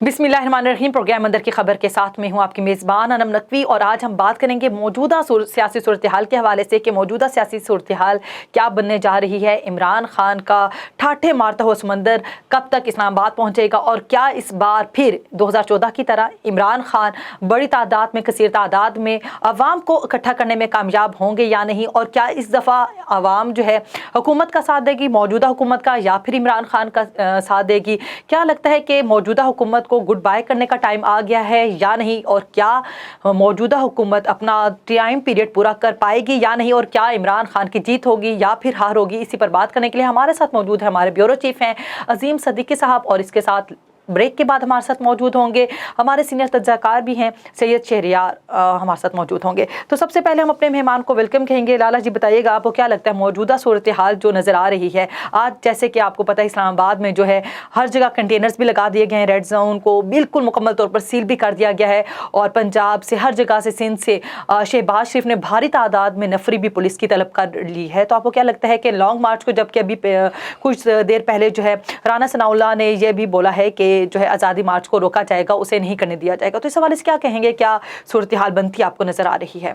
बिस्मिल्लाहिर्रहमानिर्रहीम। प्रोग्राम अंदर की खबर के साथ में हूँ आपकी मेज़बान अनम नकवी, और आज हम बात करेंगे मौजूदा सियासी सूरत हाल के हवाले से कि मौजूदा सियासी सूरत हाल क्या बनने जा रही है। इमरान खान का ठाठे मारता हुआ समंदर कब तक इस्लामाबाद पहुँचेगा, और क्या इस बार फिर 2014 की तरह इमरान खान बड़ी तादाद में, कसीर तादाद में अवाम को इकट्ठा करने में कामयाब होंगे या नहीं, और क्या इस दफ़ा अवाम जो है हुकूमत का साथ देगी, मौजूदा हुकूमत का, या फिर इमरान खान का साथ देगी। क्या लगता है कि मौजूदा हुकूमत को गुड बाय करने का टाइम आ गया है या नहीं, और क्या मौजूदा हुकूमत अपना टाइम पीरियड पूरा कर पाएगी या नहीं, और क्या इमरान खान की जीत होगी या फिर हार होगी। इसी पर बात करने के लिए हमारे साथ मौजूद है हमारे ब्यूरो चीफ हैं अजीम सदीकी साहब, और इसके साथ ब्रेक के बाद हमारे साथ मौजूद होंगे हमारे सीनियर तज्ज़ाकार भी हैं सैयद शहरियार, हमारे साथ मौजूद होंगे। तो सबसे पहले हम अपने मेहमान को वेलकम कहेंगे। लाला जी, बताइएगा आपको क्या लगता है मौजूदा सूरत हाल जो नज़र आ रही है आज, जैसे कि आपको पता है इस्लामाबाद में जो है हर जगह कंटेनर्स भी लगा दिए गए हैं, रेड जोन को बिल्कुल मुकम्मल तौर पर सील भी कर दिया गया है, और पंजाब से हर जगह से, सिंध से शहबाज शरीफ ने भारी तादाद में नफरी भी पुलिस की तलब कर ली है। तो आपको क्या लगता है कि लॉन्ग मार्च को, जबकि अभी कुछ देर पहले जो है राना सनाउल्लाह ने यह भी बोला है कि जो है आज़ादी मार्च को रोका जाएगा, उसे नहीं करने दिया जाएगा, तो इस हवाले से क्या कहेंगे, क्या सूरत हाल बनती आपको नजर आ रही है?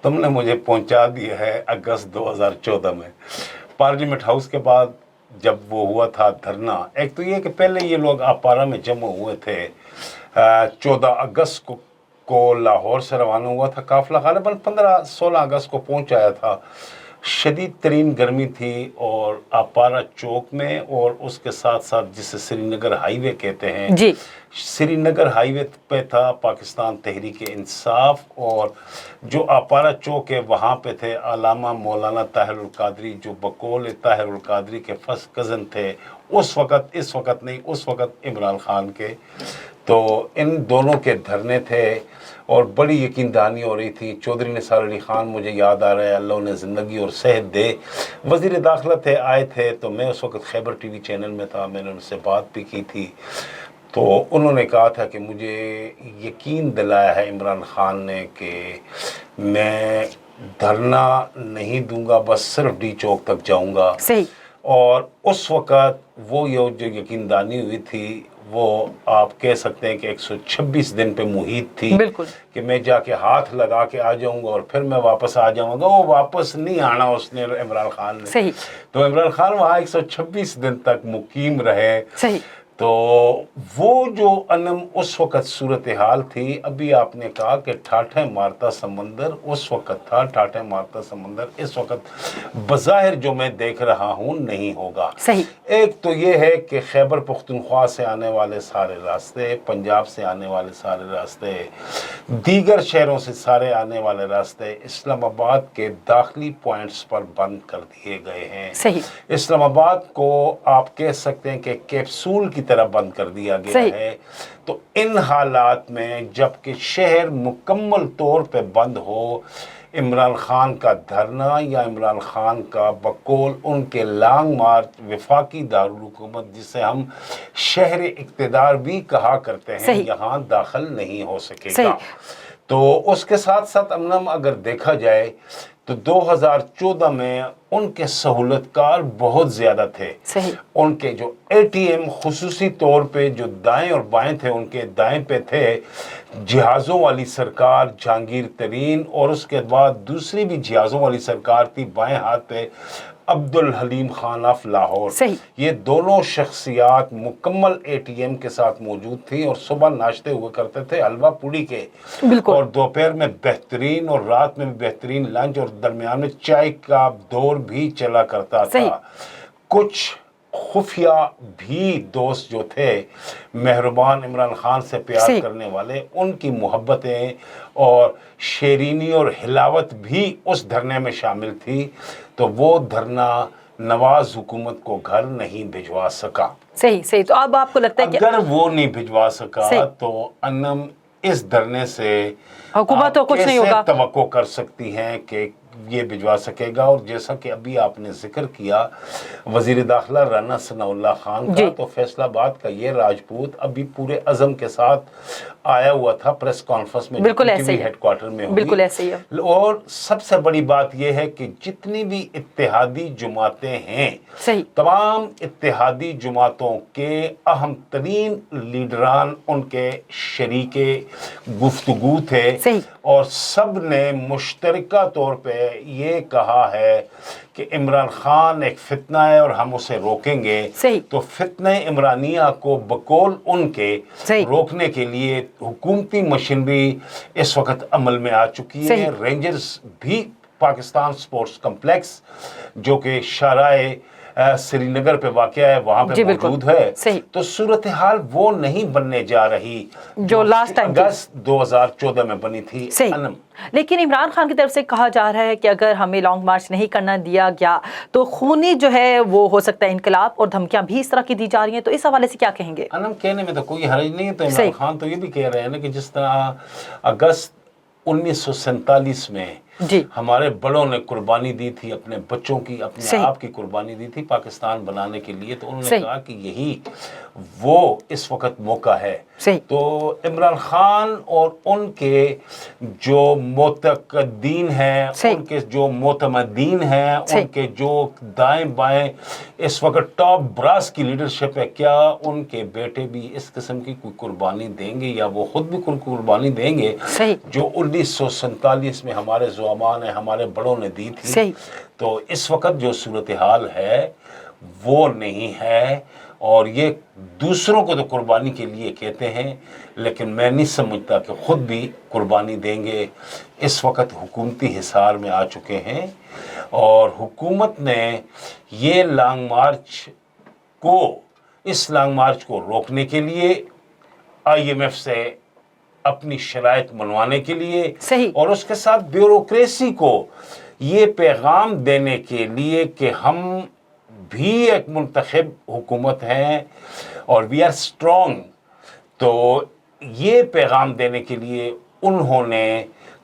तुमने मुझे पहुंचा दिया है अगस्त 2014 में पार्लियामेंट हाउस के बाद, जब वो हुआ था धरना। एक तो ये कि पहले ये लोग आपारा में जमा हुए थे, 14 अगस्त को लाहौर से रवाना हुआ था काफिला, ग़ालिबन 15-16 अगस्त को पहुंच आया था। शदीद तरीन गर्मी थी और आपारा चौक में, और उसके साथ साथ जिसे श्रीनगर हाईवे कहते हैं जी, श्रीनगर हाईवे पे था पाकिस्तान तहरीक इंसाफ, और जो आपारा चौक है वहाँ पे थे अल्लामा मौलाना ताहिरुल कादरी, जो बकौल ताहिरुल कादरी के फर्स्ट कज़न थे उस वक़्त, इस वक़्त नहीं, उस वक़्त इमरान खान के। तो इन दोनों के धरने थे और बड़ी यकीनदानी हो रही थी। चौधरी निसार अली ख़ान मुझे याद आ रहा है, अल्लाह उन्हें ज़िंदगी और सेहत दे, वज़ीर दाखिला थे, आए थे। तो मैं उस वक़्त खैबर टीवी चैनल में था, मैंने उनसे बात भी की थी। तो उन्होंने कहा था कि मुझे यकीन दिलाया है इमरान खान ने कि मैं धरना नहीं दूंगा, बस सिर्फ डी चौक तक जाऊंगा। सही। और उस वक़्त वो जो यकीनदानी हुई थी, वो आप कह सकते हैं कि 126 दिन पे मुहित थी, बिल्कुल, कि मैं जाके हाथ लगा के आ जाऊंगा और फिर मैं वापस आ जाऊंगा। वो वापस नहीं आना उसने, इमरान खान ने। सही। तो इमरान खान वहाँ 126 दिन तक मुकीम रहे। सही। तो वो जो अनम उस वक़्त सूरत हाल थी, अभी आपने कहा कि ठाठे मारता समंदर उस वक़्त था, ठाठे मारता समंदर इस वक़्त बज़ाहिर जो मैं देख रहा हूँ नहीं होगा। सही। एक तो ये है कि खैबर पख्तूनख्वा से आने वाले सारे रास्ते, पंजाब से आने वाले सारे रास्ते, दीगर शहरों से सारे आने वाले रास्ते इस्लामाबाद के दाखिली पॉइंट्स पर बंद कर दिए गए हैं। सही। इस्लामाबाद को आप कह सकते हैं कि कैप्सूल की तरह बंद कर दिया गया है। तो इन हालात में जबकि शहर मुकम्मल तौर पे बंद हो, इमरान खान का धरना या इमरान खान का बकौल उनके लॉन्ग मार्च वफाकी दारुल हुकूमत, जिसे हम शहर इक़्तिदार भी कहा करते हैं, यहाँ दाखिल नहीं हो सकेगा। तो उसके साथ साथ अमनम अगर देखा जाए तो 2014 में उनके सहूलतकार बहुत ज़्यादा थे। सही। उनके जो एटीएम खुसूसी तौर पे जो दाएं और बाएं थे, उनके दाएं पे थे जहाज़ों वाली सरकार जहांगीर तरीन, और उसके बाद दूसरी भी जहाज़ों वाली सरकार थी बाएं हाथ पे अब्दुल हलीम खान ऑफ लाहौर। ये दोनों शख्सियात मुकम्मल एटीएम के साथ मौजूद थी, और सुबह नाश्ते हुए करते थे हलवा पूड़ी के, और दोपहर में बेहतरीन और रात में बेहतरीन लंच, और दरमियान में चाय का दौर भी चला करता था। कुछ खुफिया भी दोस्त जो थे मेहरबान इमरान खान से प्यार करने वाले, उनकी मोहब्बतें और शेरीनी और हिलावत भी उस धरने में शामिल थी। तो वो धरना नवाज हुकूमत को घर नहीं भिजवा सका। सही। सही। तो अब आपको लगता है कि अगर वो नहीं भिजवा सका तो अनम इस धरने से हुकूमत तो कुछ नहीं होगा। तवक्को कर सकती हैं कि ये भिजवा सकेगा। और जैसा कि अभी आपने जिक्र किया वज़ीर दाखिला राना सनाउल्लाह खान का, तो फैसलाबाद का ये राजपूत अभी पूरे अज़म के साथ आया हुआ था प्रेस कॉन्फ्रेंस में, बिल्कुल ऐसे ही हेडक्वार्टर में हुई। बिल्कुल ऐसे ही है। और सबसे बड़ी बात यह है कि जितनी भी इत्तेहादी जुमातें हैं, सही, तमाम इत्तेहादी जुमातों के अहम तरीन लीडरान उनके शरीके गुफ्तगू थे, सही, और सब ने मुश्तरका तौर पे ये कहा है कि इमरान खान एक फितना है और हम उसे रोकेंगे। सही, तो फितने इमरानिया को बकौल उनके सही, रोकने के लिए हुकूमती मशीनरी इस वक्त अमल में आ चुकी है। रेंजर्स भी पाकिस्तान स्पोर्ट्स कम्प्लेक्स जो कि शाराए श्रीनगर पे वाक़या है, वहाँ पे मौजूद है। तो सूरत हाल वो नहीं बनने जा रही जो लास्ट टाइम अगस्त 2014 में बनी थी। अनम, लेकिन इमरान खान की तरफ से कहा जा रहा है कि अगर हमें लॉन्ग मार्च नहीं करना दिया गया तो खूनी जो है वो हो सकता है इंकलाब, और धमकियां भी इस तरह की दी जा रही हैं। तो इस हवाले से क्या कहेंगे? अनम, कहने में तो कोई हर्ज नहीं है। तो इमरान खान तो ये भी कह रहे हैं ना कि जिस तरह अगस्त 1947 में हमारे बड़ों ने कुर्बानी दी थी, अपने बच्चों की, अपने आप की कुर्बानी दी थी पाकिस्तान बनाने के लिए, तो उन्होंने कहा कि यही वो इस वक्त मौका है। तो इमरान खान और उनके जो मोतकदीन हैं, उनके जो मोतमदीन हैं, उनके जो दाएं बाएं इस वक्त टॉप ब्रास की लीडरशिप है, क्या उनके बेटे भी इस किस्म की कोई कुर्बानी देंगे, या वो खुद भी कोई कुर्बानी देंगे जो 1947 में हमारे ज़ुआमान है, हमारे बड़ों ने दी थी? तो इस वक्त जो सूरत हाल है वो नहीं है, और ये दूसरों को तो कुर्बानी के लिए कहते हैं, लेकिन मैं नहीं समझता कि खुद भी कुर्बानी देंगे। इस वक्त हुकूमती हिसार में आ चुके हैं, और हुकूमत ने ये लॉन्ग मार्च को, इस लॉन्ग मार्च को रोकने के लिए, IMF से अपनी शराइत मनवाने के लिए, और उसके साथ ब्यूरोक्रेसी को ये पैगाम देने के लिए कि हम भी एक मुंतखब हुकूमत हैं और वी आर स्ट्रॉन्ग, तो ये पैगाम देने के लिए उन्होंने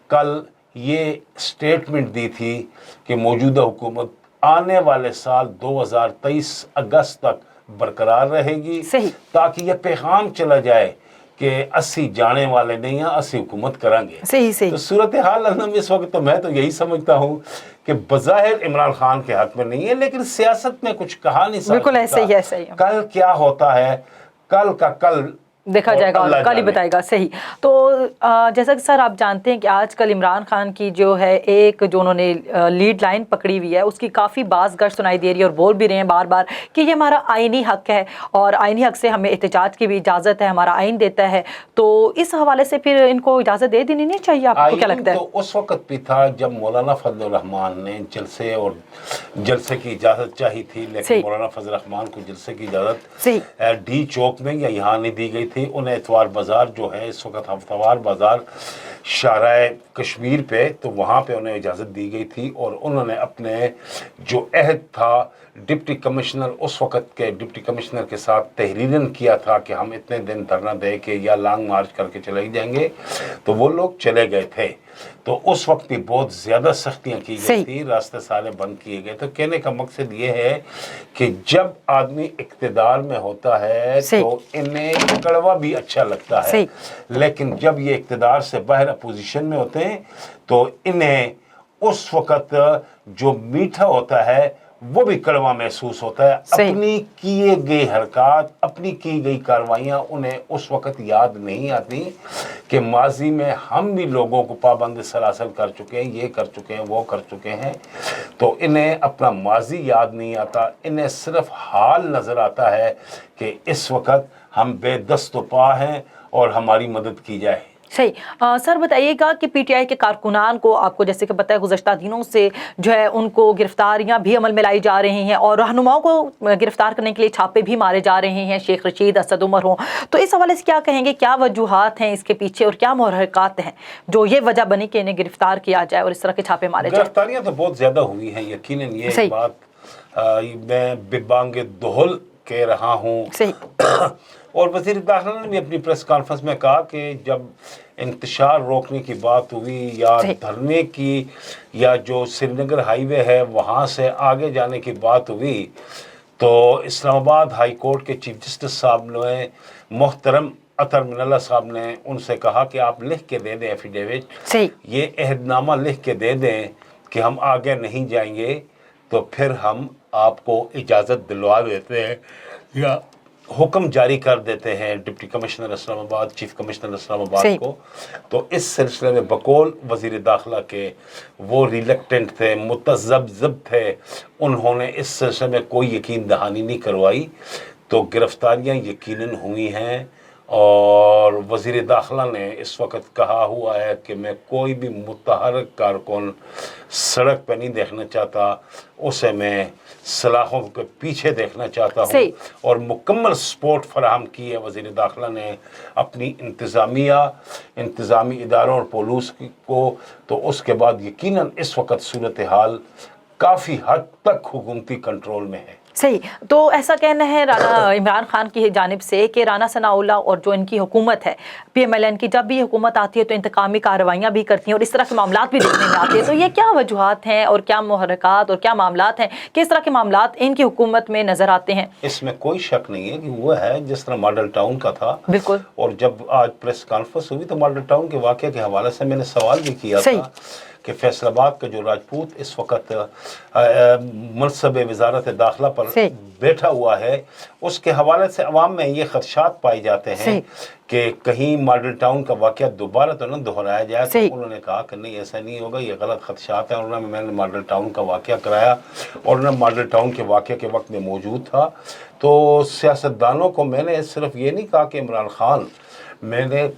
कल ये स्टेटमेंट दी थी कि मौजूदा हुकूमत आने वाले साल 2023 अगस्त तक बरकरार रहेगी, ताकि ये पैगाम चला जाए कि 80 जाने वाले नहीं हैं, 80 हुकूमत करांगे। तो सूरत हाल इस वक्त तो मैं तो यही समझता हूँ कि बज़ाहिर इमरान खान के हक में नहीं है, लेकिन सियासत में कुछ कहा नहीं सकता। बिल्कुल ऐसे ही है। कल क्या होता है, कल का कल देखा जाएगा और कल ही बताएगा। सही। तो जैसा कि सर आप जानते हैं कि आजकल इमरान खान की जो है एक जो उन्होंने लीड लाइन पकड़ी हुई है, उसकी काफ़ी बाज़ सुनाई दे रही है, और बोल भी रहे हैं बार बार कि ये हमारा आइनी हक है, और आइनी हक से हमें एहतजाज की भी इजाज़त है, हमारा आइन देता है। तो इस हवाले से फिर इनको इजाज़त दे देनी नहीं चाहिए, आपको क्या लगता है? तो उस वक्त भी था जब मौलाना फजल रहमान ने जलसे की इजाज़त चाही थी, लेकिन मौलाना फजल रहमान को जलसे की इजाज़त डी चौक में या यहाँ नहीं दी गई थी। उन्हें इतवार बाज़ार जो है इस वक्त हफ्तावार बाज़ार शाराए कश्मीर पे, तो वहाँ पे उन्हें इजाज़त दी गई थी, और उन्होंने अपने जो अहद था डिप्टी कमिश्नर, उस वक्त के डिप्टी कमिश्नर के साथ तहरीरन किया था कि हम इतने दिन धरना दे के या लॉन्ग मार्च करके चले जाएंगे, तो वो लोग चले गए थे। तो उस वक्त भी बहुत ज़्यादा सख्तियाँ की गई थी, रास्ते सारे बंद किए गए। तो कहने का मकसद ये है कि जब आदमी इक़्तिदार में होता है तो इन्हें कड़वा भी अच्छा लगता है, लेकिन जब ये इक़्तिदार से बाहर अपोजिशन में होते हैं तो इन्हें उस वक्त जो मीठा होता है वो भी कड़वा महसूस होता है। अपनी किए गई हरकत, अपनी की गई कार्रवाइयाँ उन्हें उस वक्त याद नहीं आती कि माजी में हम भी लोगों को पाबंद सलासल कर चुके हैं, ये कर चुके हैं, वो कर चुके हैं। तो इन्हें अपना माजी याद नहीं आता, इन्हें सिर्फ हाल नज़र आता है कि इस वक्त हम बेदस्तपा हैं और हमारी मदद की जाए। सही। सर बताइएगा कि पीटीआई के कारकुनान को, आपको जैसे कि पता है गुज़श्ता दिनों से जो है उनको गिरफ्तारियां भी अमल में लाई जा रही हैं, और रहनुमाओं को गिरफ्तार करने के लिए छापे भी मारे जा रहे हैं, शेख रशीद, असद उमर हों। तो इस हवाले से क्या कहेंगे, क्या वजूहात हैं इसके पीछे, और क्या मुहर्रिकात हैं जो ये वजह बनी कि इन्हें गिरफ्तार किया जाए और इस तरह के छापे मारे जाए? गिरफ्तारियाँ तो बहुत ज़्यादा हुई हैं, यकीनन ये बात मैं बिबांगे दोहल कह रहा हूँ। और वज़ीर दाखिला ने भी अपनी प्रेस कॉन्फ्रेंस में कहा कि जब इंतशार रोकने की बात हुई या धरने की, या जो श्रीनगर हाईवे है वहाँ से आगे जाने की बात हुई, तो इस्लामाबाद हाई कोर्ट के चीफ जस्टिस साहब ने, मोहतरम अतर मिनल्ला साहब ने उनसे कहा कि आप लिख के दे दें एफिडेविट, ये अहदनामा लिख के दे दें कि हम आगे नहीं जाएंगे, तो फिर हम आपको इजाज़त दिलवा देते हैं या हुक्म जारी कर देते हैं deputy commissioner Islamabad, chief commissioner Islamabad को। तो इस सिलसिले में बकौल वज़ीर दाखिला के वो रिलेक्टेंट थे, मुतज़ब्ज़ब थे, उन्होंने इस सिलसिले में कोई यकीन दहानी नहीं करवाई। तो गिरफ्तारियाँ यकीनन हुई हैं और वज़ीर दाखिला ने इस वक्त कहा हुआ है कि मैं कोई भी मुतहर्रिक कारकुन सड़क पर नहीं देखना चाहता, उसे मैं सलाखों के पीछे देखना चाहता हूँ। और मुकम्मल सपोर्ट फराहम की है वज़ीर दाखिला ने अपनी इंतज़ामी इदारों और पुलिस को। तो उसके बाद यकीनन इस वक्त सूरत हाल काफ़ी हद तक हुकूमती कंट्रोल में है। सही, तो ऐसा कहना है राना इमरान खान की जानिब से कि राना सनाउल्लाह और जो इनकी हुकूमत है PMLN की, जब भी हुकूमत आती है तो इंतकामी कार्रवाइयाँ भी करती हैं और इस तरह के मामलात भी देखने में आते हैं। तो ये क्या वजूहात हैं और क्या मुहर्रिकात और क्या मामलात हैं, किस तरह के मामलात इनकी हुकूमत में नज़र आते हैं? इसमें कोई शक नहीं है कि वो है जिस तरह मॉडल टाउन का था। बिल्कुल। और जब आज प्रेस कॉन्फ्रेंस हुई तो मॉडल टाउन के वाक़े के हवाले से मैंने सवाल भी किया था कि फैसलाबाद का जो राजपूत इस वक्त मनसब वजारत दाखिला पर बैठा हुआ है, उसके हवाले से अवाम में ये खदशात पाए जाते हैं कि कहीं मॉडल टाउन का वाक़या दोबारा तो न दोहराया जाए। तो उन्होंने कहा कि नहीं, ऐसा नहीं होगा, ये गलत खदशात हैं। और मैंने मॉडल टाउन का वाक़या कराया और न मॉडल टाउन के वाक़े के वक्त में मौजूद था। तो सियासतदानों को मैंने सिर्फ ये नहीं कहा कि इमरान खान, मैंने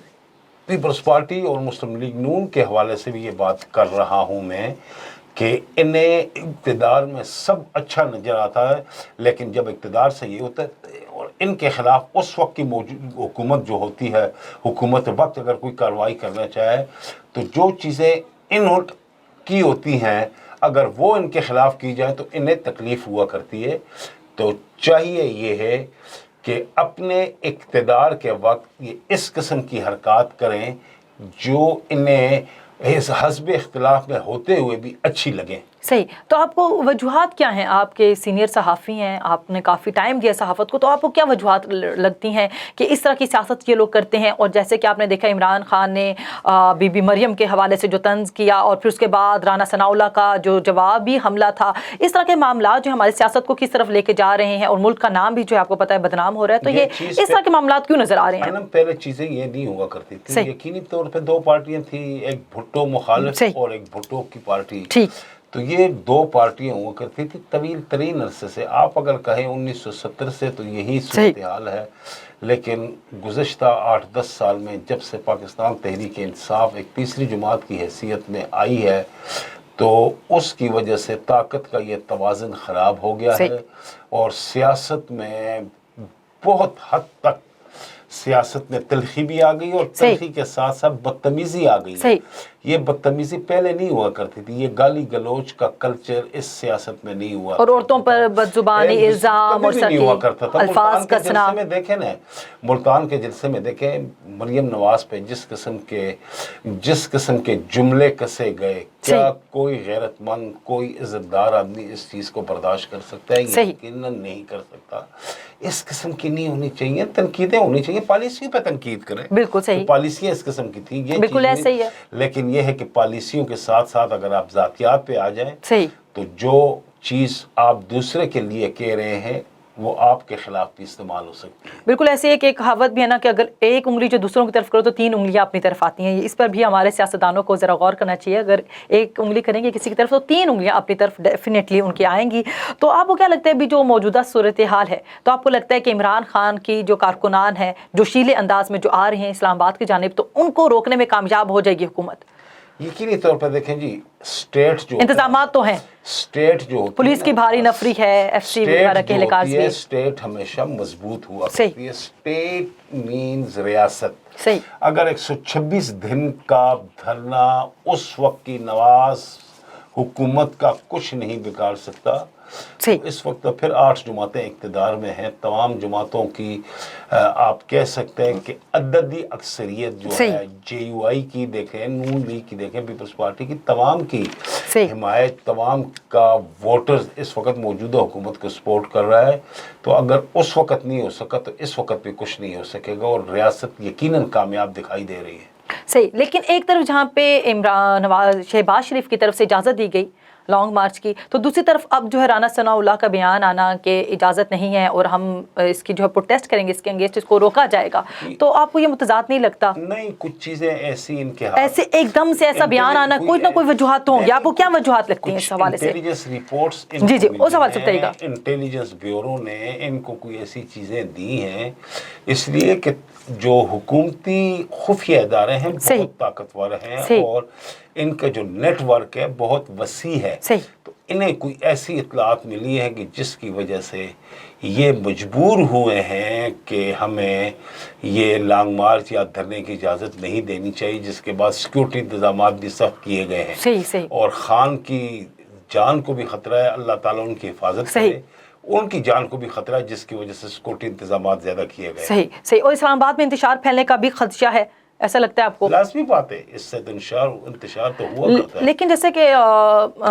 पीपल्स पार्टी और मुस्लिम लीग नून के हवाले से भी ये बात कर रहा हूँ मैं कि इन्हें इक़्तिदार में सब अच्छा नज़र आता है, लेकिन जब इक़्तिदार से ये होता है और इनके ख़िलाफ़ उस वक्त की मौजूद हुकूमत जो होती है, हुकूमत वक्त अगर कोई कार्रवाई करना चाहे तो जो चीज़ें इन की होती हैं अगर वो इनके ख़िलाफ़ की जाए तो इन्हें तकलीफ़ हुआ करती है। तो चाहिए ये है कि अपने इक़्तिदार के वक्त ये इस किस्म की हरकत करें जो इन्हें इस हस्ब इख्तिलाफ में होते हुए भी अच्छी लगें। सही, तो आपको वजूहात क्या हैं? आपके सीनियर सहाफ़ी हैं, आपने काफ़ी टाइम दिया सहाफ़त को, तो आपको क्या वजूहात लगती हैं कि इस तरह की सियासत ये लोग करते हैं? और जैसे कि आपने देखा इमरान खान ने बीबी मरियम के हवाले से जो तंज़ किया और फिर उसके बाद राना सनाउल्लाह का जो जवाबी हमला था, इस तरह के मामला जो हमारी सियासत को किस तरफ लेके जा रहे हैं और मुल्क का नाम भी जो है आपको पता है बदनाम हो रहा है, तो ये इस तरह के मामला क्यों नज़र आ रहे हैं? पहले चीज़ें ये नहीं हुआ करती थी, यकीनी तौर पर दो पार्टियाँ थी, एक भुट्टो मुखालिफ और एक भुट्टो की पार्टी। ठीक, तो ये दो पार्टियां हुआ करती थी तवील तरीन अरसे से। आप अगर कहें 1970 से तो यही सूरत हाल है, लेकिन गुज़श्ता 8-10 साल में जब से पाकिस्तान तहरीक इंसाफ एक तीसरी जमात की हैसियत में आई है तो उसकी वजह से ताकत का ये तवाज़ुन ख़राब हो गया है और सियासत में बहुत हद तक सियासत में तलखी भी आ गई और तलखी के साथ साथ बदतमीज़ी आ गई। ये बदतमीज़ी पहले नहीं हुआ करती थी, ये गाली गलोच का कल्चर इस सियासत में नहीं हुआ और औरतों पर बदजुबानी इल्ज़ाम और नहीं हुआ करता था। अल्फाज कसना में देखें ना, मुल्तान के जलसे में देखें मरियम नवाज पे जिस किस्म के जुमले कसे गए, क्या कोई गैरतमंद कोई इज्जतदार आदमी इस चीज़ को बर्दाश्त कर सकता है? यकीनन नहीं कर सकता। इस किस्म की नहीं होनी चाहिए, तनकीदें होनी चाहिए, पॉलिसियों पे तनकीद करें। बिल्कुल सही, तो पॉलिसियाँ इस किस्म की थी, ये बिल्कुल ऐसे ही है। लेकिन ये है कि पॉलिसियों के साथ साथ अगर आप ज़ातियात पे आ जाएं तो जो चीज़ आप दूसरे के लिए कह रहे हैं वो आपके खिलाफ भी इस्तेमाल हो सकती है। बिल्कुल ऐसे एक कहावत भी है ना कि अगर एक उंगली जो दूसरों की तरफ करो तो 3 उंगलियां अपनी तरफ आती हैं। इस पर भी हमारे सियासतदानों को ज़रा गौर करना चाहिए। अगर एक उंगली करेंगे किसी की तरफ तो 3 उंगलियां अपनी तरफ डेफिनेटली उनकी आएंगी। तो आपको क्या लगता है अभी जो मौजूदा सूरत हाल है, तो आपको लगता है कि इमरान खान की जो कारकुनान है जो शीले अंदाज में जो आ रहे हैं इस्लामाबाद की जानिब, तो उनको रोकने में कामयाब हो जाएगी हुकूमत? यकीनी तौर पर देखें जी, स्टेट जो इंतजामात तो हैं, स्टेट जो पुलिस की भारी नफरी है, एफसी वगैरह के लिहाज से स्टेट हमेशा मजबूत हुआ करती है। स्टेट मींस रियासत। सही, अगर 126 दिन का धरना उस वक्त की नवाज हुकूमत का कुछ नहीं बिगाड़ सकता। सही। तो इस वक्त फिर 8 जमातें इक़्तिदार में हैं, तमाम जमातों की आप कह सकते हैं कि अददी अक्सरियत जो है, JUI की देखें, नून लीग की देखें, पीपल्स पार्टी की, तमाम की हिमायत, तमाम का वोटर्स इस वक्त मौजूदा हुकूमत को सपोर्ट कर रहा है। तो अगर उस वक्त नहीं हो सका तो इस वक्त भी कुछ नहीं हो सकेगा और रियासत यकीनन कामयाब दिखाई दे रही है। सही, लेकिन एक तरफ जहाँ पे शहबाज शरीफ की तरफ से इजाज़त दी गई लॉन्ग मार्च की, तो दूसरी तरफ अब जो है राना सनाउल्लाह का बयान आना कि इजाज़त नहीं है और हम इसकी जो है प्रोटेस्ट करेंगे, इसके अगेंस्ट इसको रोका जाएगा, तो आपको ये मुतज़ाद नहीं लगता? नहीं, कुछ चीज़ें ऐसी इनके ऐसे एकदम से ऐसा बयान आना, कुछ ना कोई वजूहत तो होंगी, आपको क्या वजूहत लगती हैं इस हवाले से? इंटेलिजेंस रिपोर्ट्स जी उस हवाले से बताइएगा। इंटेलिजेंस ब्यूरो ने इनको कोई ऐसी चीज़ें दी हैं इसलिए कि जो हुकूमती खुफिया इदारे हैं बहुत ताकतवर हैं और इनका जो नेटवर्क है बहुत वसी है, तो इन्हें कोई ऐसी इत्तलात मिली है कि जिसकी वजह से ये मजबूर हुए हैं कि हमें ये लॉन्ग मार्च या धरने की इजाज़त नहीं देनी चाहिए, जिसके बाद सिक्योरिटी इंतजाम भी सख्त किए गए हैं और ख़ान की जान को भी ख़तरा है, अल्लाह ताला उनकी हिफाजत करे, उनकी जान को भी खतरा है, जिसकी वजह से सिक्योरिटी इंतजाम ज़्यादा किए गए। सही। और इस्लामाबाद में इंतशार फैलने का भी खदशा है, ऐसा लगता है आपको? लाज़मी बात है, इससे इंतशार तो हुआ करता है। लेकिन जैसे कि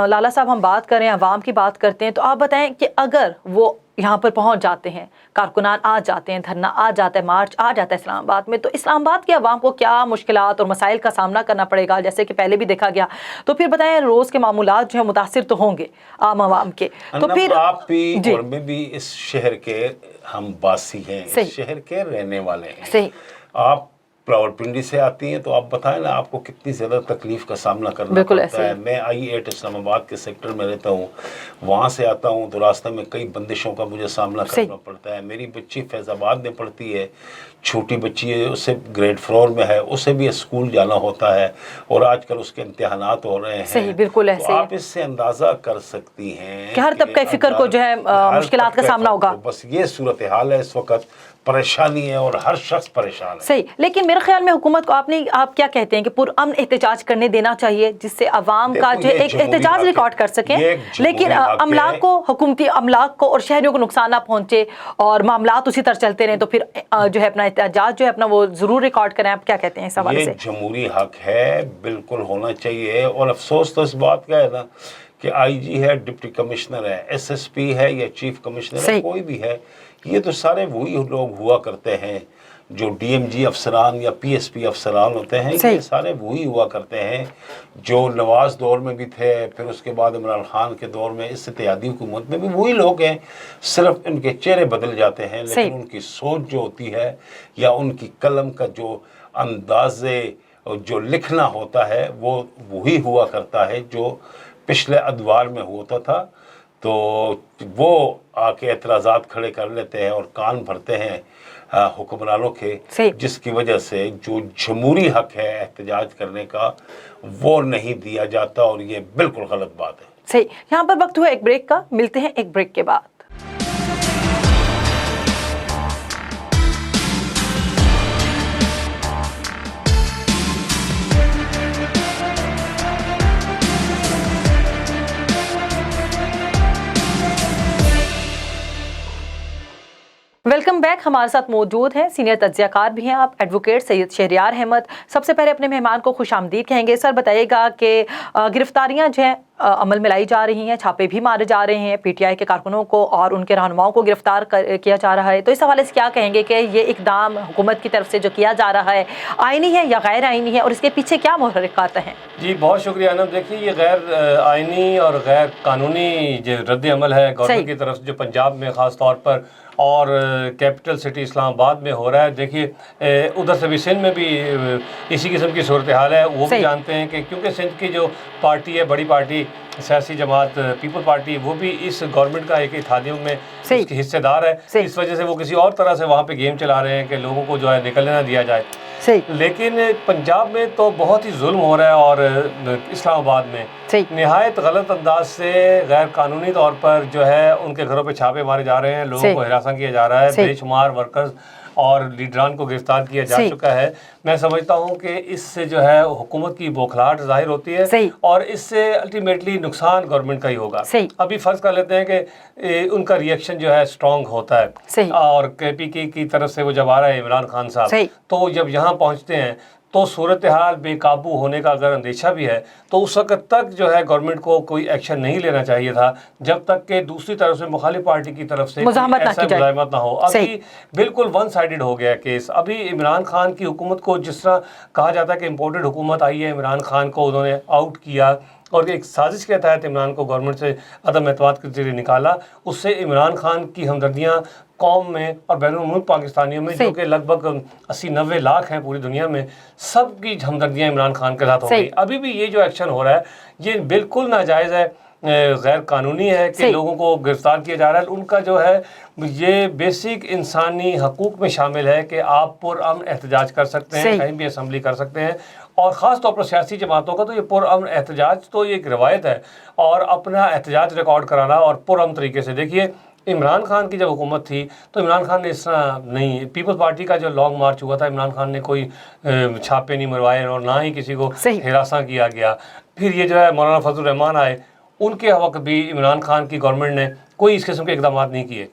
लाला साहब हम बात करें, अवाम की बात करते हैं, तो आप बताएं कि अगर वो यहाँ पर पहुँच जाते हैं, कारकुनान आ जाते हैं, धरना आ जाता है, मार्च आ जाता है इस्लामाबाद में, तो इस्लामाबाद की आवाम को क्या मुश्किलात और मसाइल का सामना करना पड़ेगा, जैसे कि पहले भी देखा गया? तो फिर बताएं, रोज़ के मामूलात जो है मुतासिर तो होंगे आम आवाम के, तो फिर आप भी और मैं भी इस शहर के हम बासी हैं, इस शहर के रहने वाले हैं। आप रावलपिंडी से आती हैं तो आप बताएं ना आपको कितनी ज़्यादा तकलीफ़ का सामना करना पड़ता है। मैं I8 इस्लामाबाद के सेक्टर में रहता हूँ, वहाँ से आता हूँ तो रास्ते में कई बंदिशों का मुझे सामना करना पड़ता है। मेरी बच्ची फैज़ाबाद में पढ़ती है, छोटी बच्ची है, उससे ग्रेड 4 में है, उसे भी स्कूल जाना होता है और आजकल उसके इम्तिहानात हो रहे हैं। बिल्कुल तो आप इससे अंदाज़ा कर सकती हैं कि हर तबके फ़िक्र को जो है मुश्किलात का सामना होगा। बस ये सूरत हाल है, इस वक्त परेशानी है और हर शख्स परेशान है। सही, लेकिन मेरे ख्याल में हुकूमत को आप क्या कहते हैं कि पुरअमन एहतजाज करने देना चाहिए, जिससे अवाम का जो एक एहतजाज रिकॉर्ड कर सकें, लेकिन अमलाक को, हुकूमती अमलाक को और शहरियों को नुकसान ना पहुंचे और मामलात उसी तरह चलते रहें, तो फिर जो है अपना एहतजाज जो है अपना वो ज़रूर रिकॉर्ड करें। आप क्या कहते हैं इस हवाले से? जमहूरी हक है, बिल्कुल होना चाहिए। और अफसोस तो इस बात का है ना कि IG है, डिप्टी कमिश्नर है, SSP है या चीफ कमिश्नर है, कोई भी है, ये तो सारे वही लोग हुआ करते हैं जो DMG अफसरान या PSP अफसरान होते हैं। ये सारे वही हुआ करते हैं जो नवाज दौर में भी थे, फिर उसके बाद इमरान खान के दौर में, इस इत्तेहादी हुकूमत में भी वही लोग हैं, सिर्फ इनके चेहरे बदल जाते हैं, लेकिन उनकी सोच जो होती है या उनकी कलम का जो अंदाज़े जो लिखना होता है वो वही हुआ करता है जो पिछले अदवार में होता था। तो वो आके एतराज़ात खड़े कर लेते हैं और कान भरते हैं हुक्मरानों के, जिसकी वजह से जो जमहूरी हक है एहतजाज करने का वो नहीं दिया जाता और ये बिल्कुल गलत बात है। सही, यहाँ पर वक्त हुआ एक ब्रेक का, मिलते हैं एक ब्रेक के बाद। Welcome back. हमारे साथ मौजूद हैं सीनियर तज्ज़ियाकार भी हैं आप, एडवोकेट सैयद शहरियार अहमद। सबसे पहले अपने मेहमान को खुशामदीद कहेंगे। सर बताइएगा कि गिरफ्तारियां जो हैं अमल में लाई जा रही हैं, छापे भी मारे जा रहे हैं, PTI के कारकुनों को और उनके रहनुमाओं को गिरफ्तार किया जा रहा है, तो इस हवाले से क्या कहेंगे कि ये इक़दाम हुकूमत की तरफ से जो किया जा रहा है आइनी है या गैर आइनी है और इसके पीछे क्या मुहर्रिकात हैं? जी बहुत शुक्रिया अनम। देखिए ये गैर आइनी और गैर कानूनी जो रद्द अमल है गवर्नमेंट की तरफ से जो पंजाब में ख़ास तौर पर और कैपिटल सिटी इस्लामाबाद में हो रहा है, देखिए उधर से भी सिंध में भी इसी किस्म की सूरत हाल है। वो भी जानते हैं कि क्योंकि सिंध की जो पार्टी है, बड़ी पार्टी सियासी जमात पीपल पार्टी, वो भी इस गवर्नमेंट का एक इत्तेहादियों में उसकी हिस्सेदार है। इस वजह से वो किसी और तरह से वहाँ पे गेम चला रहे हैं कि लोगों को जो है निकलने ना दिया जाए। लेकिन पंजाब में तो बहुत ही जुल्म हो रहा है और इस्लामाबाद में निहायत गलत अंदाज से गैर कानूनी तौर पर जो है उनके घरों पे छापे मारे जा रहे हैं, लोगों को हिरासत किया जा रहा है, बेशुमार वर्कर्स اور لیڈران کو گرفتار کیا جا چکا ہے. میں سمجھتا ہوں کہ اس سے جو ہے حکومت کی بوکھلاہٹ ظاہر ہوتی ہے اور اس سے الٹیمیٹلی نقصان گورنمنٹ کا ہی ہوگا. ابھی فرض کر لیتے ہیں کہ ان کا ریئیکشن جو ہے اسٹرانگ ہوتا ہے اور KPK کی طرف سے وہ جب آ رہا ہے عمران خان صاحب, تو جب یہاں پہنچتے ہیں تو صورتحال بے قابو ہونے کا اگر اندیشہ بھی ہے تو اس وقت تک جو ہے گورنمنٹ کو کوئی ایکشن نہیں لینا چاہیے تھا جب تک کہ دوسری طرف سے مخالف پارٹی کی طرف سے ایسا مزاحمت نہ ہو. ابھی بالکل ون سائیڈڈ ہو گیا کیس. ابھی عمران خان کی حکومت کو جس طرح کہا جاتا ہے کہ امپورٹڈ حکومت آئی ہے, عمران خان کو انہوں نے آؤٹ کیا اور ایک سازش کے تحت عمران کو گورنمنٹ سے عدم اعتماد کے ذریعے نکالا. اس سے عمران خان کی ہمدردیاں قوم میں اور بین الملک پاکستانیوں میں جو کہ لگ بھگ 80-90 لاکھ ہیں پوری دنیا میں, سب کی ہمدردیاں عمران خان کے ساتھ ہو گئی. ابھی بھی یہ جو ایکشن ہو رہا ہے یہ بالکل ناجائز ہے, غیر قانونی ہے کہ لوگوں کو گرفتار کیا جا رہا ہے. ان کا جو ہے یہ بیسک انسانی حقوق میں شامل ہے کہ آپ پرامن احتجاج کر سکتے ہیں, کہیں بھی اسمبلی کر سکتے ہیں, اور خاص طور پر سیاسی جماعتوں کا تو یہ پرامن احتجاج تو یہ ایک روایت ہے, اور اپنا احتجاج ریکارڈ کرانا اور پرامن طریقے سے. دیکھیے عمران خان کی جب حکومت تھی تو عمران خان نے اس طرح نہیں, پیپلز پارٹی کا جو لانگ مارچ ہوا تھا عمران خان نے کوئی چھاپے نہیں مروائے اور نہ ہی کسی کو ہراساں کیا گیا. پھر یہ جو ہے مولانا فضل الرحمان آئے, ان کے وقت بھی عمران خان کی گورنمنٹ نے کوئی اس قسم کے اقدامات نہیں کیے.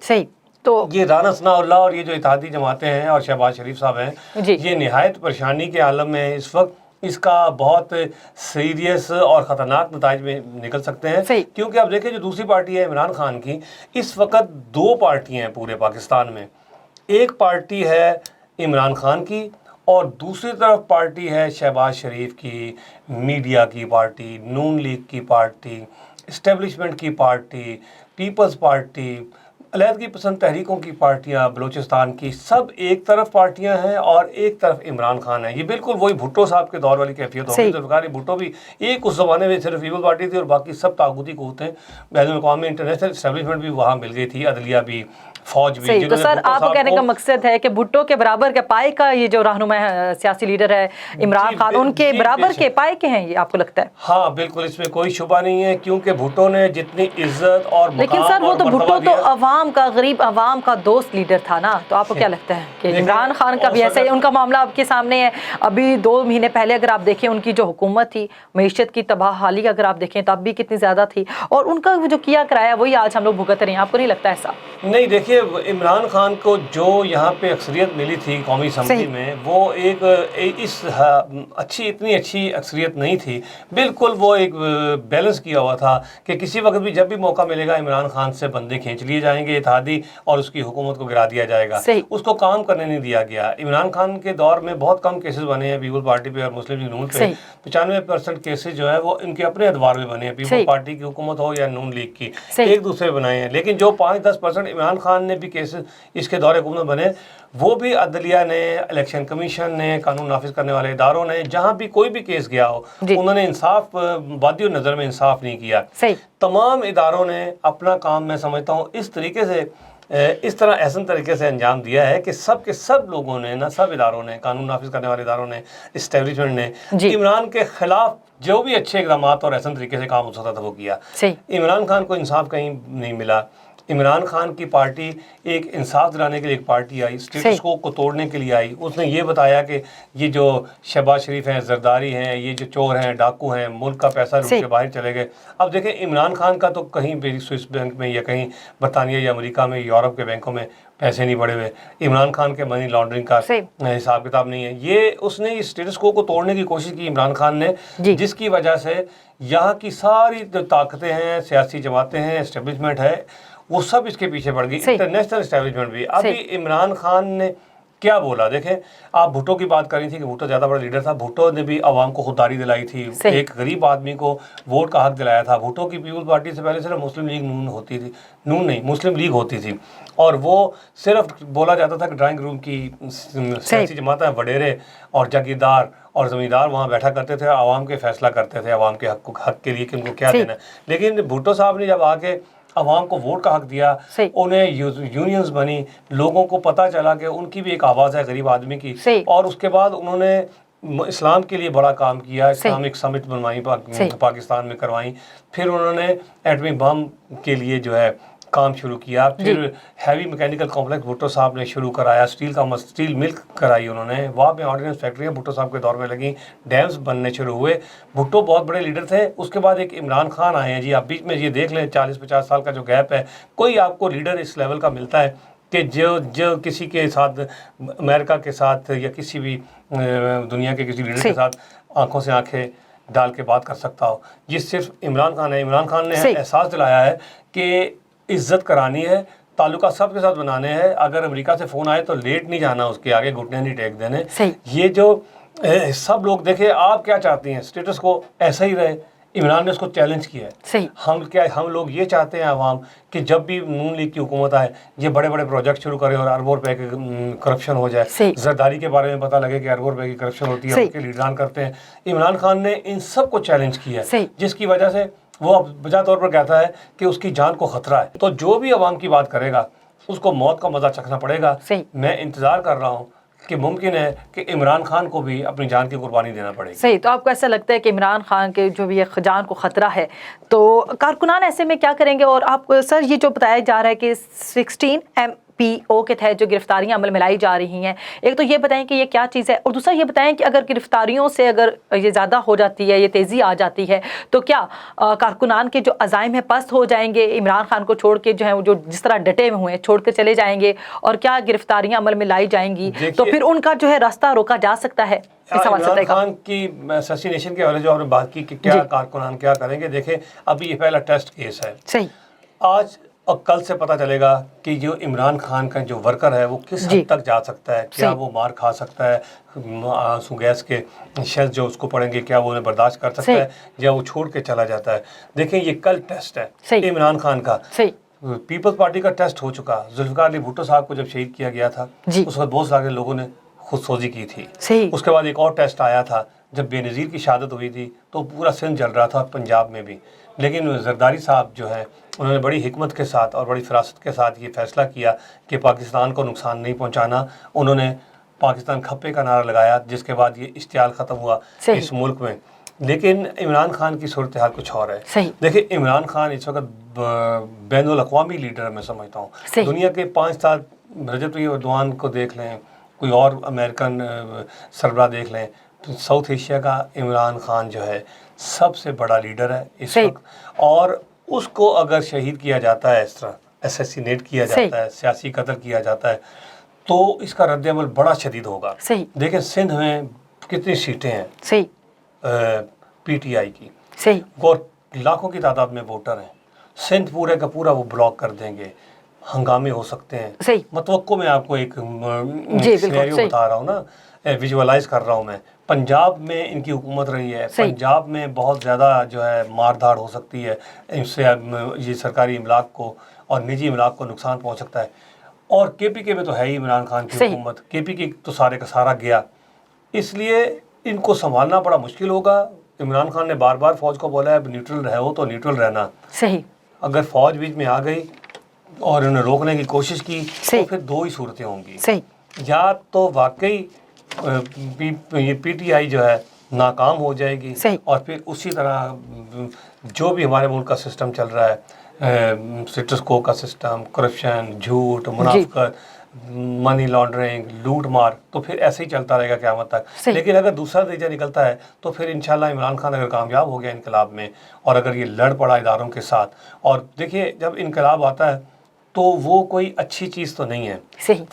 تو یہ رانا ثناء اللہ اور یہ جو اتحادی جماعتیں ہیں اور شہباز شریف صاحب ہیں, یہ نہایت پریشانی کے عالم میں اس وقت. اس کا بہت سیریس اور خطرناک نتائج میں نکل سکتے ہیں, کیونکہ اب دیکھیں جو دوسری پارٹی ہے عمران خان کی, اس وقت 2 پارٹیاں ہیں پورے پاکستان میں. ایک پارٹی ہے عمران خان کی اور دوسری طرف پارٹی ہے شہباز شریف کی, میڈیا کی پارٹی, نون لیگ کی پارٹی, اسٹیبلشمنٹ کی پارٹی, پیپلز پارٹی, علیحدگی پسند تحریکوں کی پارٹیاں بلوچستان کی. سب ایک طرف پارٹیاں ہیں اور ایک طرف عمران خان ہے. یہ بالکل وہی بھٹو صاحب کے دور والی کیفیت ہوگی. ذوالفقار بھٹو بھی ایک اس زمانے میں صرف پیپل پارٹی تھی اور باقی سب طاغوتی قوتیں, بین الاقوامی انٹرنیشنل اسٹیبلشمنٹ بھی وہاں مل گئی تھی, عدلیہ بھی, فوج بھی. تو سر آپ کو کہنے کا مقصد ہے کہ بھٹو کے برابر کے پائے کا یہ جو رہنما سیاسی لیڈر ہے عمران خان, ان کے برابر کے پائے کے ہیں, یہ آپ کو لگتا ہے؟ ہاں بالکل, اس میں کوئی شبہ نہیں ہے, کیونکہ بھٹو نے جتنی عزت اور مقام, لیکن سر وہ تو بھٹو تو عوام کا, غریب عوام کا دوست لیڈر تھا نا. تو آپ کو کیا لگتا ہے کہ عمران خان کا بھی ایسا ہی ان کا معاملہ آپ کے سامنے ہے؟ ابھی 2 مہینے پہلے اگر آپ دیکھیں ان کی جو حکومت تھی, معیشت کی تباہ حالی اگر آپ دیکھیں تب بھی کتنی زیادہ تھی, اور ان کا جو کیا کرایا وہی آج ہم لوگ بھگت رہے ہیں. آپ کو نہیں لگتا ایسا؟ نہیں, دیکھیے عمران خان کو جو یہاں پہ اکثریت ملی تھی قومی اسمبلی میں, وہ ایک اتنی اچھی اکثریت نہیں تھی. بالکل وہ ایک بیلنس کیا ہوا تھا کہ کسی وقت بھی جب بھی موقع ملے گا عمران خان سے بندے کھینچ لیے جائیں گے اتحادی اور اس کی حکومت کو گرا دیا جائے گا. اس کو کام کرنے نہیں دیا گیا. عمران خان کے دور میں بہت کم کیسز بنے ہیں پیپل پارٹی پہ اور مسلم لیگ نون پہ. 95% کیسز جو ہے وہ ان کے اپنے ادوار میں بنے ہیں, پیپل پارٹی کی حکومت ہو یا نون لیگ کی, ایک دوسرے بنائے ہیں. لیکن جو 5-10% عمران خان نے بھی کیسز اس کے دور حکومت بنے, وہ بھی عدلیہ نے, الیکشن کمیشن نے, قانون نافذ کرنے والے اداروں نے, جہاں بھی کوئی بھی کیس گیا ہو انہوں نے انصاف, وادی النظر میں انصاف نہیں کیا. تمام اداروں نے اپنا کام میں سمجھتا ہوں اس طریقے سے, اس طرح احسن طریقے سے انجام دیا ہے کہ سب کے سب لوگوں نے, نہ سب اداروں نے, قانون نافذ کرنے والے اداروں نے, اسٹیبلشمنٹ نے عمران کے خلاف جو بھی اچھے اقدامات اور احسن طریقے سے کام ہو سکتا تھا وہ کیا. عمران خان کو انصاف کہیں نہیں ملا. عمران خان کی پارٹی ایک انصاف دلانے کے لیے ایک پارٹی آئی, اسٹیٹس کو توڑنے کے لیے آئی. اس نے یہ بتایا کہ یہ جو شہباز شریف ہیں, زرداری ہیں, یہ جو چور ہیں, ڈاکو ہیں, ملک کا پیسہ لوٹ کے باہر چلے گئے. اب دیکھیں عمران خان کا تو کہیں بھی سوئس بینک میں یا کہیں برطانیہ یا امریکہ میں, یورپ کے بینکوں میں پیسے نہیں پڑے ہوئے. عمران خان کے منی لانڈرنگ کا حساب کتاب نہیں ہے. یہ اس نے اسٹیٹس کو توڑنے کی کوشش کی عمران خان نے, جس کی وجہ سے یہاں کی ساری جو طاقتیں ہیں, سیاسی جماعتیں ہیں, اسٹیبلشمنٹ ہے, وہ سب اس کے پیچھے پڑ گئی, انٹرنیشنل اسٹیبلشمنٹ بھی. ابھی عمران خان نے کیا بولا, دیکھیں آپ بھٹو کی بات کر رہی تھی کہ بھٹو زیادہ بڑا لیڈر تھا. بھٹو نے بھی عوام کو خودداری دلائی تھی, ایک غریب آدمی کو ووٹ کا حق دلایا تھا. بھٹو کی پیپل پارٹی سے پہلے صرف مسلم لیگ نون ہوتی تھی, نون نہیں مسلم لیگ ہوتی تھی, اور وہ صرف بولا جاتا تھا کہ ڈرائنگ روم کی سیاسی جماعتیں, وڈیرے اور جاگیردار اور زمیندار وہاں بیٹھا کرتے تھے, عوام کے فیصلہ کرتے تھے عوام کے حق کے لیے کہ ان کو کیا دینا ہے. لیکن بھٹو صاحب نے جب آ کے عوام کو ووٹ کا حق دیا, انہیں یونینز بنی, لوگوں کو پتہ چلا کہ ان کی بھی ایک آواز ہے غریب آدمی کی, اور اس کے بعد انہوں نے اسلام کے لیے بڑا کام کیا, اسلامک سمٹ بنوائی پاکستان میں کروائیں. پھر انہوں نے ایٹمی بم کے لیے جو ہے کام شروع کیا. پھر ہیوی میکینیکل کمپلیکس بھٹو صاحب نے شروع کرایا, اسٹیل مل کرائی انہوں نے, وہاں پہ آرڈیننس فیکٹریاں بھٹو صاحب کے دور میں لگیں, ڈیمز بننے شروع ہوئے. بھٹو بہت بڑے لیڈر تھے. اس کے بعد ایک عمران خان آئے ہیں جی. آپ بیچ میں یہ دیکھ لیں 40-50 سال کا جو گیپ ہے, کوئی آپ کو لیڈر اس لیول کا ملتا ہے کہ جو کسی کے ساتھ, امریکہ کے ساتھ یا کسی بھی دنیا کے کسی لیڈر کے ساتھ آنکھوں سے آنکھیں ڈال کے بات کر سکتا ہو, یہ صرف عمران خان ہے. عمران خان نے احساس دلایا ہے کہ عزت کرانی ہے, تعلقات سب کے ساتھ بنانے ہیں. اگر امریکہ سے فون آئے تو لیٹ نہیں جانا, اس کے آگے گھٹنے نہیں ٹیک دینے. یہ جو سب لوگ دیکھیں آپ کیا چاہتی ہیں, اسٹیٹس کو ایسا ہی رہے. عمران نے اس کو چیلنج کیا ہے. ہم لوگ یہ چاہتے ہیں عوام کہ جب بھی نون لیگ کی حکومت آئے یہ بڑے بڑے پروجیکٹ شروع کرے اور اربوں روپے کی کرپشن ہو جائے. زرداری کے بارے میں پتہ لگے کہ اربوں روپے کی کرپشن ہوتی ہے, اس کے لیڈران کرتے ہیں. عمران خان نے ان سب کو چیلنج کیا ہے, جس کی وجہ سے وہ بجا طور پر کہتا ہے کہ اس کی جان کو خطرہ ہے. تو جو بھی عوام کی بات کرے گا اس کو موت کا مزہ چکھنا پڑے گا. میں انتظار کر رہا ہوں کہ ممکن ہے کہ عمران خان کو بھی اپنی جان کی قربانی دینا پڑے گی. تو آپ کو ایسا لگتا ہے کہ عمران خان کے جو بھی جان کو خطرہ ہے, تو کارکنان ایسے میں کیا کریں گے؟ اور آپ کو سر یہ جو بتایا جا رہا ہے کہ 16 MPO کے تحت جو گرفتاریاں عمل میں لائی جا رہی ہیں, ایک تو یہ بتائیں کہ یہ کیا چیز ہے, اور دوسرا یہ بتائیں کہ اگر گرفتاریوں سے اگر یہ زیادہ ہو جاتی ہے, یہ تیزی آ جاتی ہے, تو کیا کارکنان کے جو عزائم ہیں پست ہو جائیں گے, عمران خان کو چھوڑ کے جو ہیں جو جس طرح ڈٹے ہوئے ہیں چھوڑ کے چلے جائیں گے, اور کیا گرفتاریاں عمل میں لائی جائیں گی تو پھر ان کا جو ہے راستہ روکا جا سکتا ہے؟ عمران خان کی اسیسینیشن کے حوالے جو آپ نے بات کی کہ کیا کارکنان کیا کریں گے, دیکھیں ابھی یہ پہلا ٹیسٹ کیس ہے. آج اور کل سے پتہ چلے گا کہ جو عمران خان کا جو ورکر ہے وہ کس حد تک جا سکتا ہے. کیا وہ مار کھا سکتا ہے, آنسو گیس کے شیلز جو اس کو پڑیں گے کیا وہ انہیں برداشت کر سکتا ہے, یا وہ چھوڑ کے چلا جاتا ہے. دیکھیں یہ کل ٹیسٹ ہے عمران خان کا. پیپلز پارٹی کا ٹیسٹ ہو چکا. ذوالفقار علی بھٹو صاحب کو جب شہید کیا گیا تھا اس وقت بہت سارے لوگوں نے خود سوزی کی تھی. اس کے بعد ایک اور ٹیسٹ آیا تھا جب بے نظیر کی شہادت ہوئی تھی, تو پورا سندھ جل رہا تھا, پنجاب میں بھی. لیکن زرداری صاحب جو ہے انہوں نے بڑی حکمت کے ساتھ اور بڑی فراست کے ساتھ یہ فیصلہ کیا کہ پاکستان کو نقصان نہیں پہنچانا. انہوں نے پاکستان کھپے کا نعرہ لگایا, جس کے بعد یہ اشتعال ختم ہوا اس ملک میں. لیکن عمران خان کی صورتحال کچھ اور ہے. دیکھیں عمران خان اس وقت بین الاقوامی لیڈر ہے, میں سمجھتا ہوں. دنیا کے 5-7 رجب طیب ایردوان کو دیکھ لیں, کوئی اور امریکن سربراہ دیکھ لیں, ساؤتھ ایشیا کا عمران خان جو ہے سب سے بڑا لیڈر ہے اس وقت. اور اس کو اگر شہید کیا جاتا ہے, اس طرح اسیسینیٹ کیا جاتا ہے, سیاسی قتل کیا جاتا ہے, تو اس کا رد عمل بڑا شدید ہوگا. دیکھیں سندھ میں کتنی سیٹیں ہیں PTI کی, اور لاکھوں کی تعداد میں ووٹر ہیں. سندھ پورے کا پورا وہ بلاک کر دیں گے, ہنگامے ہو سکتے ہیں. متوقع میں آپ کو ایک سینیریو بتا رہا ہوں نا, ویژولائز کر رہا ہوں میں. پنجاب میں ان کی حکومت رہی ہے, پنجاب میں بہت زیادہ جو ہے مار دھاڑ ہو سکتی ہے, اس سے یہ سرکاری املاک کو اور نجی املاک کو نقصان پہنچ سکتا ہے. اور KPK میں تو ہے ہی عمران خان کی حکومت, KPK تو سارے کا سارا گیا. اس لیے ان کو سنبھالنا بڑا مشکل ہوگا. عمران خان نے بار بار فوج کو بولا ہے اب نیوٹرل رہو تو نیوٹرل رہنا. اگر فوج بیچ میں آ گئی اور انہیں روکنے کی کوشش کی تو پھر دو ہی صورتیں ہوں گی. یا تو واقعی PTI جو ہے ناکام ہو جائے گی, اور پھر اسی طرح جو بھی ہمارے ملک کا سسٹم چل رہا ہے, سٹیٹس کو کا سسٹم, کرپشن, جھوٹ, منافقت, منی لانڈرنگ, لوٹ مار, تو پھر ایسے ہی چلتا رہے گا قیامت تک. لیکن اگر دوسرا نتیجہ نکلتا ہے تو پھر انشاءاللہ عمران خان اگر کامیاب ہو گیا انقلاب میں, اور اگر یہ لڑ پڑا اداروں کے ساتھ, اور دیکھیے جب انقلاب آتا ہے تو وہ کوئی اچھی چیز تو نہیں ہے,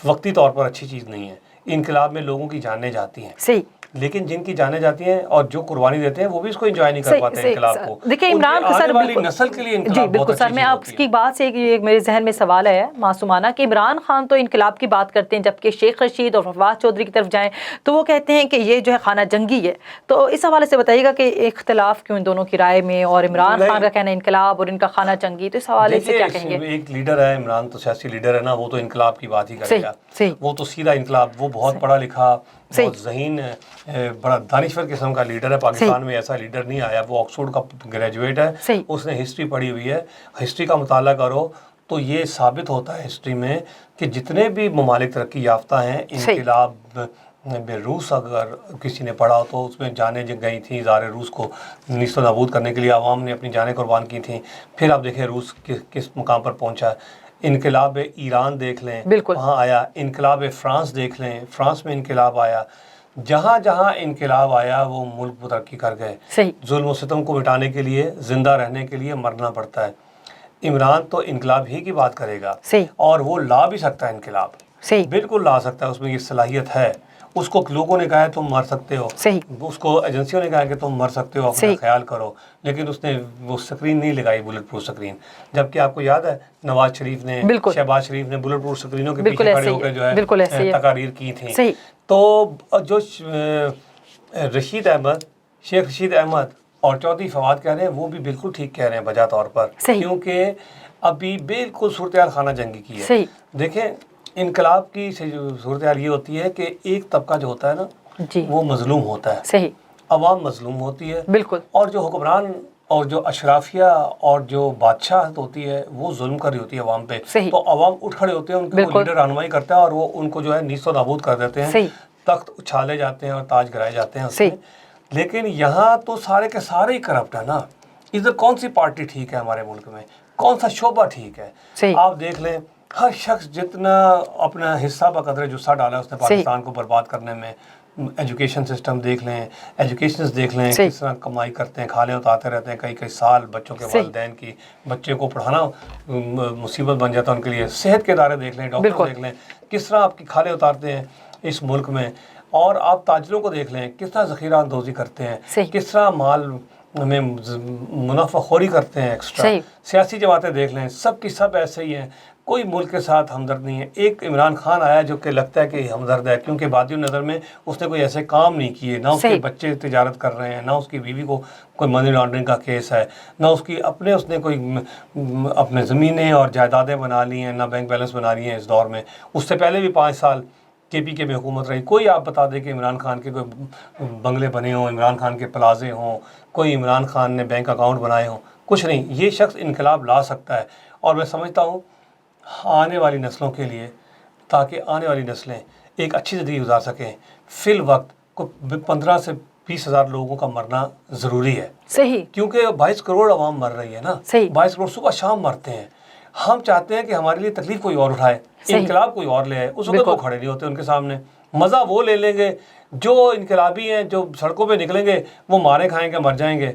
وقتی طور پر اچھی چیز نہیں ہے. انقلاب میں لوگوں کی جانیں جاتی ہیں, لیکن جن کی جانیں جاتی ہیں اور جو قربانی دیتے ہیں وہ بھی اس کو انجوائے نہیں کر پاتے انقلاب کو. دیکھیں عمران آنے والی نسل کے لیے انقلاب بہت اچھی چیز ہوتی ہے. میں آپ کی بات سے ایک میرے ذہن میں سوال ہے معصومانہ کہ عمران خان تو انقلاب کی بات کرتے ہیں, جبکہ شیخ رشید اور فواد چودھری کی طرف جائیں تو وہ کہتے ہیں کہ یہ جو ہے خانہ جنگی ہے. تو اس حوالے سے بتائیے گا کہ اختلاف کیوں ان دونوں کی رائے میں, اور عمران خان کا کہنا انقلاب اور ان کا خانہ جنگی, تو اس حوالے سے کیا کہیں گے؟ ایک لیڈر ہے عمران, تو سیاسی لیڈر ہے نا, وہ تو انقلاب کی بات ہی کرے گا. وہ تو سیدھا انقلاب, وہ بہت پڑھا لکھا, بہت ذہین, بڑا دانشور قسم کا لیڈر ہے. پاکستان میں ایسا لیڈر نہیں آیا. وہ آکسفورڈ کا گریجویٹ ہے, اس نے ہسٹری پڑھی ہوئی ہے. ہسٹری کا مطالعہ کرو تو یہ ثابت ہوتا ہے ہسٹری میں کہ جتنے بھی ممالک ترقی یافتہ ہیں انقلاب रूस अगर किसी ने पढ़ा हो तो उसमें जानें जो गई थी ज़ार रूस को नीस्तो नाबूद करने के लिए आवाम ने अपनी जानें कुर्बान की थी। फिर आप देखें रूस किस मुकाम पर पहुंचा। इनकलाब ईरान देख लें, वहाँ आया। इनकलाब फ्रांस देख लें, फ्रांस में इनकलाब आया। जहाँ जहाँ इनकलाब आया वो मुल्क तरक्की कर गए। जुल्म सितम को मिटाने के लिए, ज़िंदा रहने के लिए मरना पड़ता है। इमरान तो इनकलाब ही की बात करेगा और वो ला भी सकता है इनकलाब, बिल्कुल ला सकता है, उसमें ये सलाहियत है। उसको लोगों ने कहा है तुम मर सकते हो, उसको एजेंसियों ने कहा है कि तुम मर सकते हो, अपना ख्याल करो, लेकिन उसने वो स्क्रीन नहीं लगाई, बुलेट प्रूफ स्क्रीन। जबकि आपको याद है नवाज शरीफ ने, शहबाज शरीफ ने बुलेट प्रूफ स्क्रीनों के पीछे खड़े होकर जो है तकारीर की थी। तो जो रशीद अहमद, शेख रशीद अहमद और चौधरी फवाद कह रहे हैं वो भी बिल्कुल ठीक कह रहे हैं बजा तौर पर, क्योंकि अभी बिल्कुल सूरत हाल खाना जंगी की है। देखें इनकलाब की सूरत हाल ये होती है कि एक तबका जो होता है ना वो मजलूम होता है, अवाम मजलूम होती है बिल्कुल, और जो हुक्मरान और जो अशराफिया और जो बादशाह होती है वो जुल्म कर रही होती है अवाम पे। तो अवाम उठ खड़े होते हैं, उनके लीडर रहनुमाई करते हैं और वो उनको जो है नीस्तो नाबूद कर देते हैं, तख्त उछाले जाते हैं और ताज गिराए जाते हैं उसमें। लेकिन यहाँ तो सारे के सारे ही करप्ट है ना। इधर कौन सी पार्टी ठीक है हमारे मुल्क में, कौन सा शोबा ठीक है? आप देख लें हर शख्स जितना अपना हिस्सा बकदर जुस्सा डाला उसने पाकिस्तान को बर्बाद करने में। एजुकेशन सिस्टम देख लें, एजुकेशंस देख लें, किस तरह कमाई करते हैं, खाले उतारते रहते हैं कई कई साल बच्चों के वालिदैन की, बच्चे को पढ़ाना मुसीबत बन जाता है उनके लिए। सेहत के इदारे देख लें, डॉक्टर देख लें, किस तरह आपकी खाले उतारते हैं इस मुल्क में। और आप ताजरों को देख लें किस तरह ज़ख़ीरा अंदोज़ी करते हैं, किस तरह माल में मुनाफाखोरी करते हैं एक्स्ट्रा। सियासी जमातें देख लें, सब की सब ऐसे ही हैं, कोई मुल्क के साथ हमदर्द नहीं है। एक इमरान खान आया जो कि लगता है कि हमदर्द है, क्योंकि बादियों नज़र में उसने कोई ऐसे काम नहीं किए, ना उसके बच्चे तिजारत कर रहे हैं, ना उसकी बीवी को कोई मनी लॉन्ड्रिंग का केस है, ना उसकी उसने कोई अपने ज़मीनें और जायदादें बना ली हैं, ना बैंक बैलेंस बना ली हैं इस दौर में। उससे पहले भी 5 साल KPK में हुकूमत रही। कोई आप बता दें कि इमरान खान के कोई बंगले बने हों, इमरान खान के प्लाजे हों, कोई इमरान खान ने बैंक अकाउंट बनाए हों, कुछ नहीं। ये शख्स इनकलाब ला सकता है। और मैं समझता हूँ आने वाली नस्लों के लिए, ताकि आने वाली नस्लें एक अच्छी ज़िंदगी गुजार सकें, फिल वक्त को 15 से 20 हज़ार लोगों का मरना ज़रूरी है। क्योंकि 22 करोड़ आवाम मर रही है ना, 22 करोड़ सुबह शाम मरते हैं। हम चाहते हैं कि हमारे लिए तकलीफ कोई और उठाए, इनकलाब कोई और ले आए, उस वक्त वो खड़े नहीं होते उनके सामने। मज़ा वो ले लेंगे जो इनकलाबी हैं, जो सड़कों पे निकलेंगे वो मारे खाएंगे, मर जाएंगे।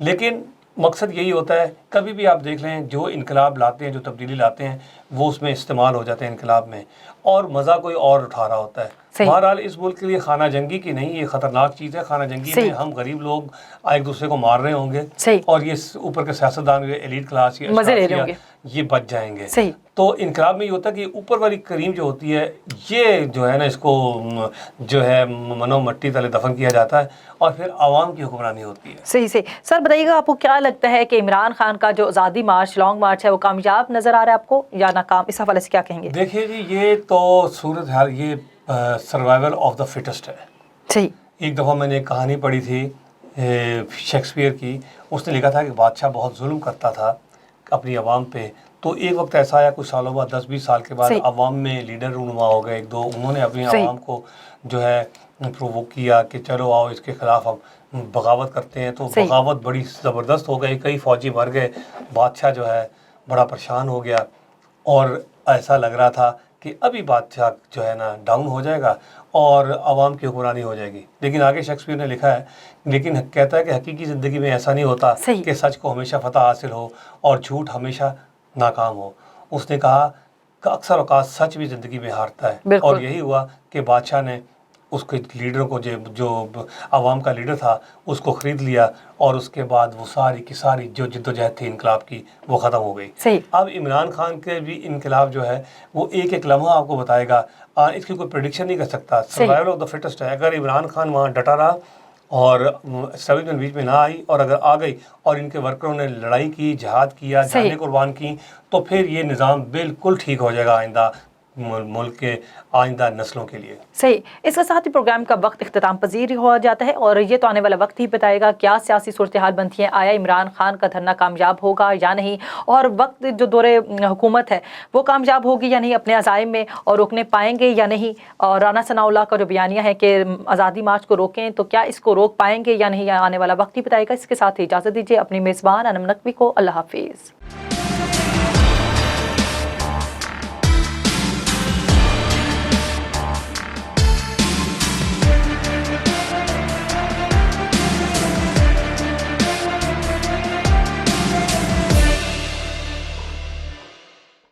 लेकिन मकसद यही होता है। कभी भी आप देख लें जो इनकलाब लाते हैं, जो तब्दीली लाते हैं, वो उसमें इस्तेमाल हो जाते हैं इनकलाब में, और मज़ा कोई और उठा रहा होता है। बहरहाल इस मुल्क के लिए खाना जंगी की नहीं, ये ख़तरनाक चीज़ है। खाना जंगी में हम गरीब लोग एक दूसरे को मार रहे होंगे और ये ऊपर के सियासतदान, एलीट क्लास ये बच जाएंगे। तो इनकलाब में ये होता है कि ऊपर वाली करीम जो होती है, ये जो है ना, इसको जो है मनो मट्टी तले दफन किया जाता है और फिर आवाम की हुक्मरानी होती है। सही सर बताइएगा, आपको क्या लगता है कि इमरान खान का जो आज़ादी मार्च, लॉन्ग मार्च है, वो कामयाब नज़र आ रहा है आपको या नाकाम? इस हवाले से क्या कहेंगे? देखिए जी, ये तो सूरत हाल, ये सर्वाइवल ऑफ द फिटेस्ट है। एक दफ़ा मैंने एक कहानी पढ़ी थी शेक्सपियर की। उसने लिखा था कि बादशाह बहुत जुल्म करता था अपनी आवाम पे। तो एक वक्त ऐसा आया कुछ सालों बाद, 10-20 साल के बाद, आवाम में लीडर रूनुमा हो गए एक दो। उन्होंने अपनी आवाम को जो है प्रोवोक किया कि चलो आओ इसके ख़िलाफ़ हम बगावत करते हैं। तो बगावत बड़ी ज़बरदस्त हो गई, कई फ़ौजी मर गए, बादशाह जो है बड़ा परेशान हो गया और ऐसा लग रहा था कि अभी बादशाह जो है ना डाउन हो जाएगा और आवाम की हुक्मरानी हो जाएगी। लेकिन आगे शेक्सपियर ने लिखा है, लेकिन कहता है कि हकीकी ज़िंदगी में ऐसा नहीं होता कि सच को हमेशा फतह हासिल हो और झूठ हमेशा नाकाम हो। उसने कहा कि अक्सर औक़ात सच भी ज़िंदगी में हारता है, और यही हुआ कि बादशाह ने उसके लीडरों को, जो आवाम का लीडर था, उसको ख़रीद लिया और उसके बाद वो सारी की सारी जो जिद्दोजहद थी इनकलाब की, वो ख़त्म हो गई। अब इमरान खान के भी इनकलाब जो है वो एक एक लम्हा आपको बताएगा। इसकी कोई प्रेडिक्शन नहीं कर सकता, सर्वाइवल ऑफ द फिटेस्ट है। अगर इमरान खान वहाँ डटा रहा और एस्टेब्लिशमेंट बीच में ना आई, और अगर आ गई और इनके वर्करों ने लड़ाई की, जहाद किया, जानें कुर्बान की, तो फिर ये निज़ाम बिल्कुल ठीक हो जाएगा आइंदा ملک کے آئندہ نسلوں کے لیے۔ صحیح، اس کے ساتھ ہی پروگرام کا وقت اختتام پذیر ہو جاتا ہے، اور یہ تو آنے والا وقت ہی بتائے گا کیا سیاسی صورتحال بنتی ہے، آیا عمران خان کا دھرنا کامیاب ہوگا یا نہیں، اور وقت جو دور حکومت ہے وہ کامیاب ہوگی یا نہیں اپنے عزائم میں، اور روکنے پائیں گے یا نہیں۔ اور رانا ثناء اللہ کا جو بیانیہ ہے کہ آزادی مارچ کو روکیں، تو کیا اس کو روک پائیں گے یا نہیں، آنے والا وقت ہی بتائے گا۔ اس کے ساتھ ہی اجازت دیجیے اپنی میزبان انم نقوی کو۔ اللہ حافظ۔